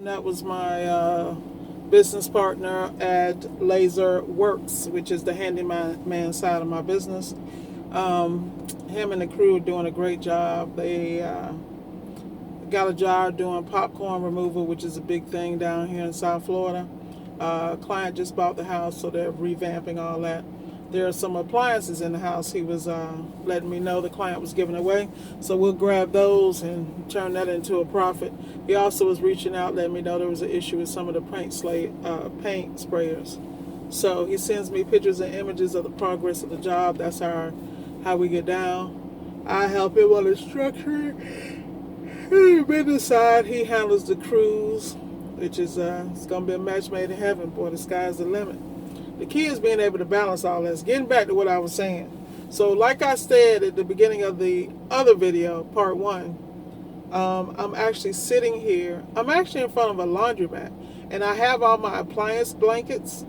And that was my business partner at Laser Works, which is the handyman side of my business. Him and the crew are doing a great job. They got a job doing popcorn removal, which is a big thing down here in South Florida. Client just bought the house, so they're revamping all that. There are some appliances in the house he was letting me know the client was giving away, so we'll grab those and turn that into a profit. He also was reaching out, letting me know there was an issue with some of the paint sprayers. So he sends me pictures and images of the progress of the job. That's how we get down. I help him on the structure. The business side, he handles the crews, which is it's gonna be a match made in heaven. Boy, the sky's the limit. The key is being able to balance all this. Getting back to what I was saying. So, like I said at the beginning of the other video, part one, I'm actually sitting here. I'm actually in front of a laundromat, and I have all my appliance blankets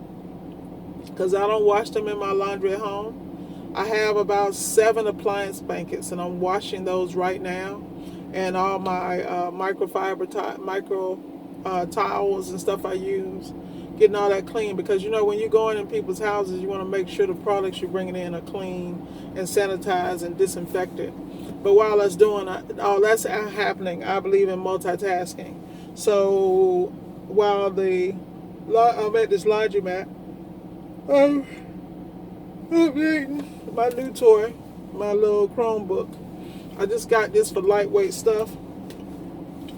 because I don't wash them in my laundry at home. I have about 7 appliance blankets, and I'm washing those right now. And all my micro towels and stuff I use, getting all that clean, because when you're going in people's houses, you want to make sure the products you're bringing in are clean and sanitized and disinfected. But while that's doing all that's happening, I believe in multitasking. So while I'm at this laundromat, I'm updating my new toy, my little Chromebook. I just got this for lightweight stuff.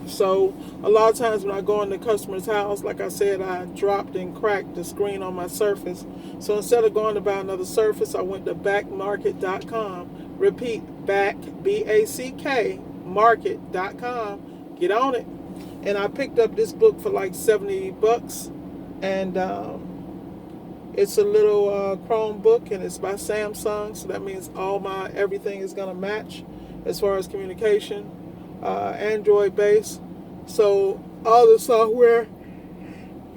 So a lot of times when I go in the customer's house, like I said, I dropped and cracked the screen on my Surface. So instead of going to buy another Surface, I went to backmarket.com. Repeat, back, B-A-C-K, market.com. Get on it. And I picked up this book for like $70. And it's a little Chromebook, and it's by Samsung. So that means everything is going to match as far as communication. Android based, so all the software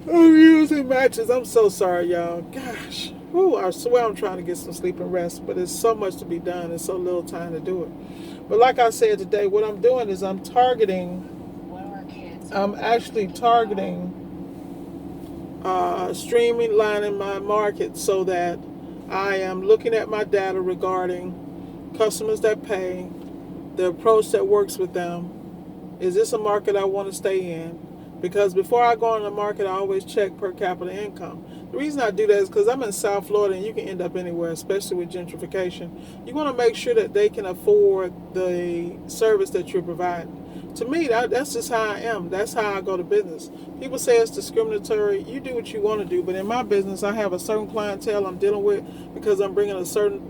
I'm using matches. I'm so sorry, y'all. Gosh, I swear I'm trying to get some sleep and rest, but there's so much to be done and so little time to do it. But like I said today, what I'm doing is I'm actually targeting streamlining my market so that I am looking at my data regarding customers that pay, the approach that works with them. Is this a market I want to stay in? Because before I go on the market, I always check per capita income. The reason I do that is because I'm in South Florida, and you can end up anywhere, especially with gentrification. You want to make sure that they can afford the service that you're providing. To me, that's just how I am. That's how I go to business. People say it's discriminatory. You do what you want to do, but in my business, I have a certain clientele I'm dealing with because I'm bringing a certain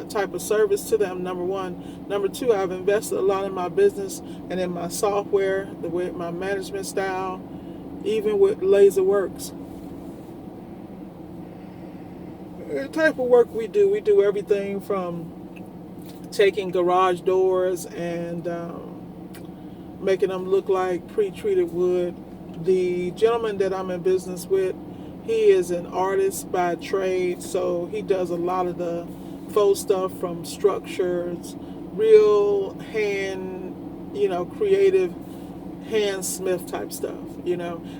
type of service to them, number one. Number two, I've invested a lot in my business and in my software, my management style, even with Laser Works. The type of work we do everything from taking garage doors and making them look like pre-treated wood. The gentleman that I'm in business with, he is an artist by trade, so he does a lot of the faux stuff from structures, real hand, creative handsmith type stuff,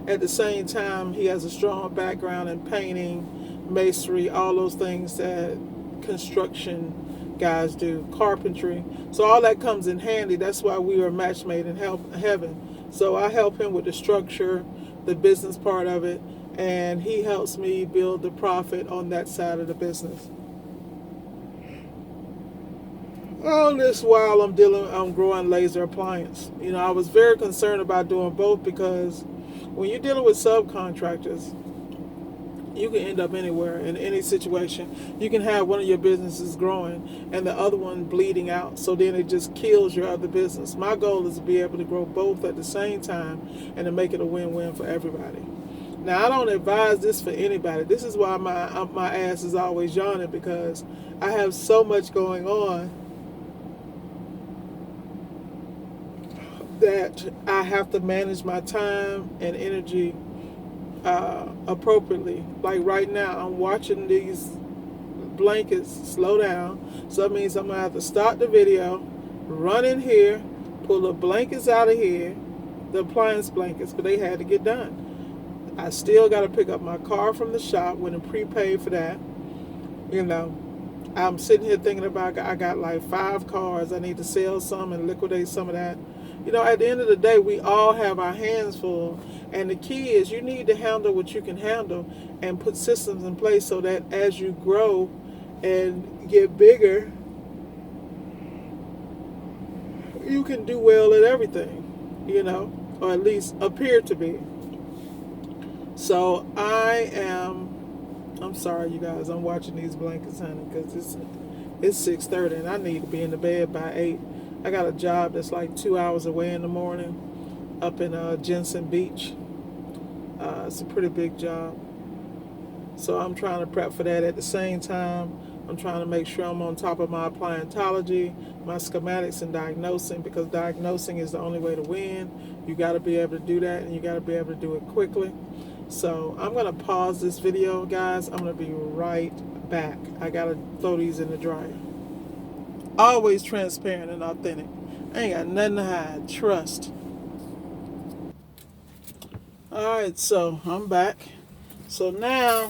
At the same time, he has a strong background in painting, masonry, all those things that construction guys do, carpentry. So all that comes in handy. That's why we are match made in heaven. So I help him with the structure, the business part of it, and he helps me build the profit on that side of the business. All this while I'm growing Laser Appliance. I was very concerned about doing both because when you're dealing with subcontractors, you can end up anywhere in any situation. You can have one of your businesses growing and the other one bleeding out. So then it just kills your other business. My goal is to be able to grow both at the same time and to make it a win-win for everybody. Now, I don't advise this for anybody. This is why my ass is always yawning, because I have so much going on that I have to manage my time and energy appropriately. Like right now, I'm watching these blankets slow down, so that means I'm gonna have to stop the video, run in here, pull the blankets out of here, the appliance blankets, but they had to get done. I still got to pick up my car from the shop, went and prepaid for that. You know, I'm sitting here thinking about I got like 5 cars. I need to sell some and liquidate some of that. You know, at the end of the day, we all have our hands full. And the key is you need to handle what you can handle and put systems in place so that as you grow and get bigger, you can do well at everything, you know, or at least appear to be. So I'm sorry, you guys, I'm watching these blankets, honey, because it's 6:30 and I need to be in the bed by 8. I got a job that's like 2 hours away in the morning up in Jensen Beach. It's a pretty big job. So I'm trying to prep for that. At the same time, I'm trying to make sure I'm on top of my appliantology, my schematics, and diagnosing, because diagnosing is the only way to win. You got to be able to do that, and you got to be able to do it quickly. So I'm going to pause this video, guys. I'm going to be right back. I got to throw these in the dryer. Always transparent and authentic. I ain't got nothing to hide. Trust. Alright, so I'm back. So now,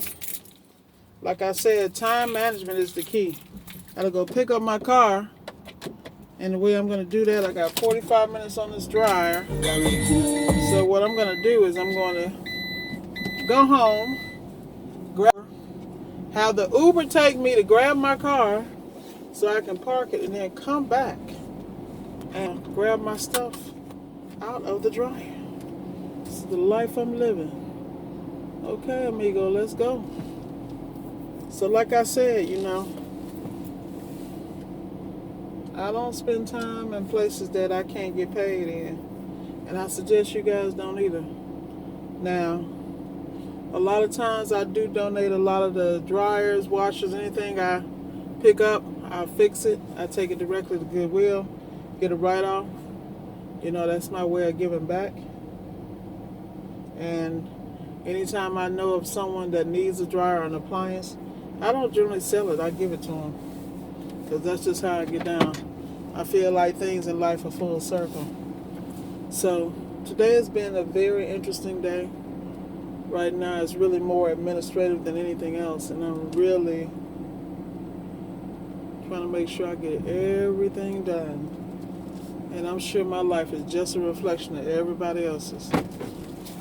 like I said, time management is the key. Gotta go pick up my car. And the way I'm gonna do that, I got 45 minutes on this dryer. So what I'm gonna do is I'm gonna go home, have the Uber take me to grab my car so I can park it, and then come back and grab my stuff out of the dryer. This is the life I'm living. Okay, amigo, let's go. So like I said, you know, I don't spend time in places that I can't get paid in. And I suggest you guys don't either. Now, a lot of times I do donate a lot of the dryers, washers, anything I pick up, I fix it. I take it directly to Goodwill, get a write-off. You know, that's my way of giving back. And anytime I know of someone that needs a dryer or an appliance, I don't generally sell it. I give it to them. Because that's just how I get down. I feel like things in life are full circle. So today has been a very interesting day. Right now it's really more administrative than anything else. And I'm really trying to make sure I get everything done. And I'm sure my life is just a reflection of everybody else's.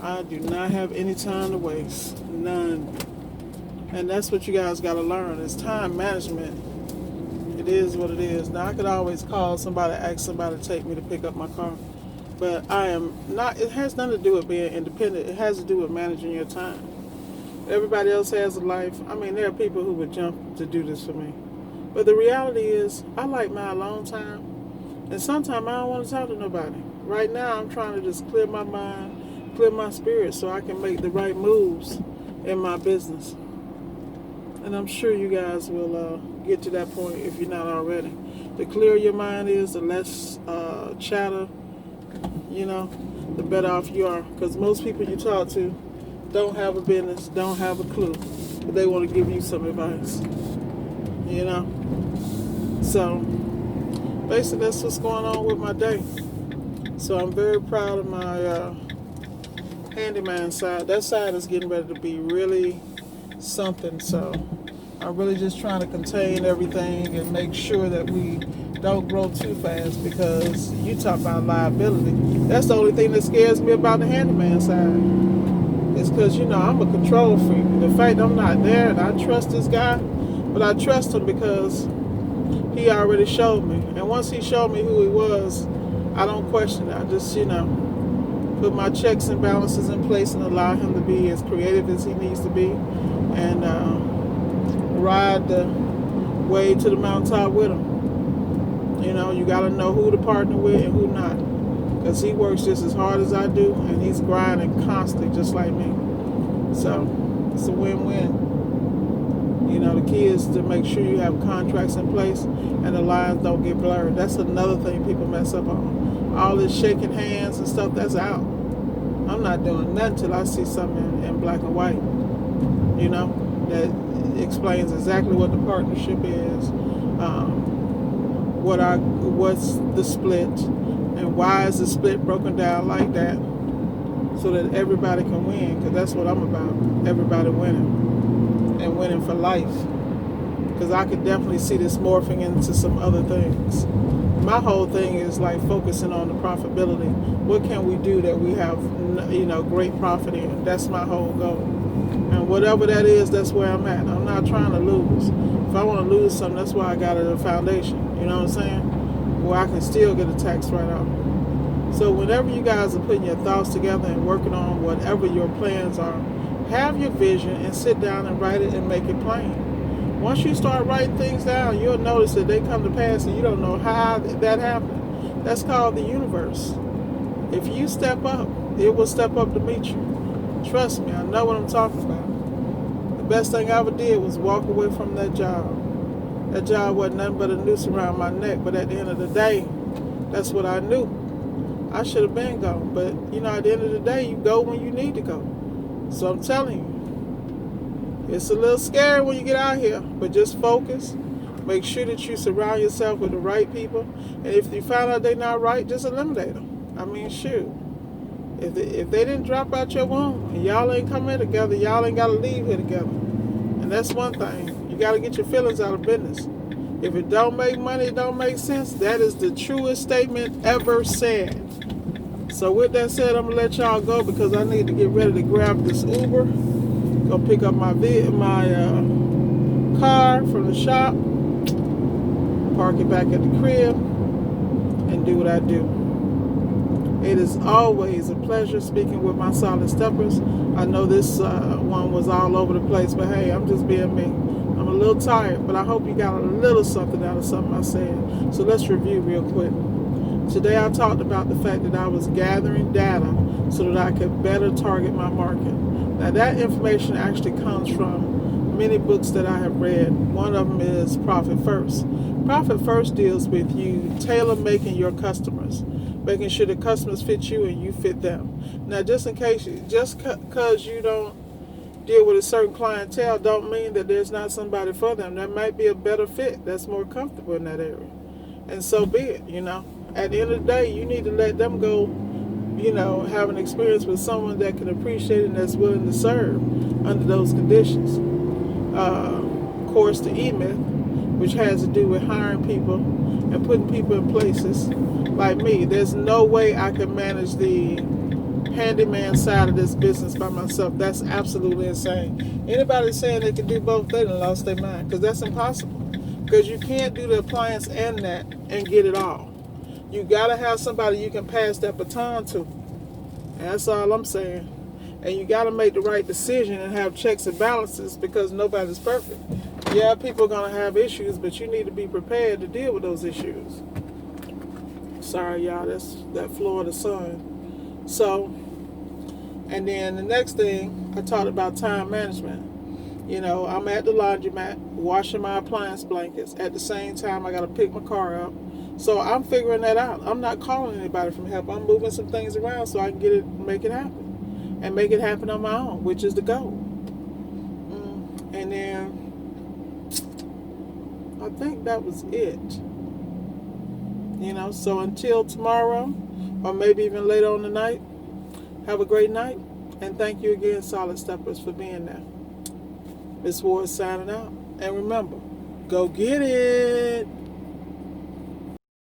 I do not have any time to waste. None. And that's what you guys got to learn. It's time management. It is what it is. Now, I could always call somebody, ask somebody to take me to pick up my car. But I am not, it has nothing to do with being independent. It has to do with managing your time. Everybody else has a life. I mean, there are people who would jump to do this for me. But the reality is, I like my alone time. And sometimes I don't want to talk to nobody. Right now, I'm trying to just clear my mind, clear my spirit so I can make the right moves in my business. And I'm sure you guys will get to that point if you're not already. The clearer your mind is, the less chatter, you know, the better off you are. Because most people you talk to don't have a business, don't have a clue, but they want to give you some advice, you know. So basically that's what's going on with my day. So I'm very proud of my handyman side. That side is getting ready to be really something. So I'm really just trying to contain everything and make sure that we don't grow too fast, because you talk about liability. That's the only thing that scares me about the handyman side. It's because, you know, I'm a control freak. The fact I'm not there, and I trust this guy, but I trust him because he already showed me. And once he showed me who he was, I don't question it. I just, you know, put my checks and balances in place and allow him to be as creative as he needs to be, and ride the way to the mountaintop with him. You know, you got to know who to partner with and who not, because he works just as hard as I do, and he's grinding constantly just like me. So it's a win-win. You know, the key is to make sure you have contracts in place and the lines don't get blurred. That's another thing people mess up on. All this shaking hands and stuff, that's out. I'm not doing nothing till I see something in black and white, you know, that explains exactly what the partnership is, what's the split, and why is the split broken down like that. so that everybody can win, because that's what I'm about, everybody winning, and winning for life, because I could definitely see this morphing into some other things. My whole thing is like focusing on the profitability. What can we do that we have, great profit in? That's my whole goal. And whatever that is, that's where I'm at. I'm not trying to lose. If I want to lose something, that's why I got a foundation. You know what I'm saying? Where I can still get a tax write-off. So whenever you guys are putting your thoughts together and working on whatever your plans are, have your vision and sit down and write it and make it plain. Once you start writing things down, you'll notice that they come to pass and you don't know how that happened. That's called the universe. If you step up, it will step up to meet you. Trust me, I know what I'm talking about. The best thing I ever did was walk away from that job. That job wasn't nothing but a noose around my neck, but at the end of the day, that's what I knew. I should have been gone, but at the end of the day, you go when you need to go. So I'm telling you, it's a little scary when you get out here, but just focus. Make sure that you surround yourself with the right people. And if you find out they're not right, just eliminate them. I mean, shoot. If they didn't drop out your womb and y'all ain't come here together, y'all ain't got to leave here together. And that's one thing. You got to get your feelings out of business. If it don't make money, it don't make sense. That is the truest statement ever said. So with that said, I'm going to let y'all go because I need to get ready to grab this Uber. Go pick up my car from the shop, park it back at the crib, and do what I do. It is always a pleasure speaking with my Solid Steppers. I know this one was all over the place, but hey, I'm just being me. I'm a little tired, but I hope you got a little something out of something I said. So let's review real quick. Today I talked about the fact that I was gathering data so that I could better target my market. Now that information actually comes from many books that I have read. One of them is Profit First. Profit First deals with you tailor-making your customers, making sure the customers fit you and you fit them. Now just in case, just because you don't deal with a certain clientele don't mean that there's not somebody for them. There might be a better fit that's more comfortable in that area. And so be it, At the end of the day, you need to let them go, have an experience with someone that can appreciate it and that's willing to serve under those conditions. Course the E-Myth, which has to do with hiring people and putting people in places. Like me, there's no way I can manage the handyman side of this business by myself. That's absolutely insane. Anybody saying they can do both, they done lost their mind, because that's impossible. Because you can't do the appliance and that and get it all. You gotta have somebody you can pass that baton to. And that's all I'm saying. And you gotta make the right decision and have checks and balances, because nobody's perfect. Yeah, people are gonna have issues, but you need to be prepared to deal with those issues. Sorry, y'all, that's that Florida sun. So, and then the next thing, I talked about time management. I'm at the laundromat washing my appliance blankets. At the same time, I got to pick my car up. So I'm figuring that out. I'm not calling anybody for help. I'm moving some things around so I can make it happen. And make it happen on my own, which is the goal. And then, I think that was it. So until tomorrow, or maybe even later on tonight, have a great night. And thank you again, Solid Steppers, for being there. Miss Ward signing out. And remember, go get it.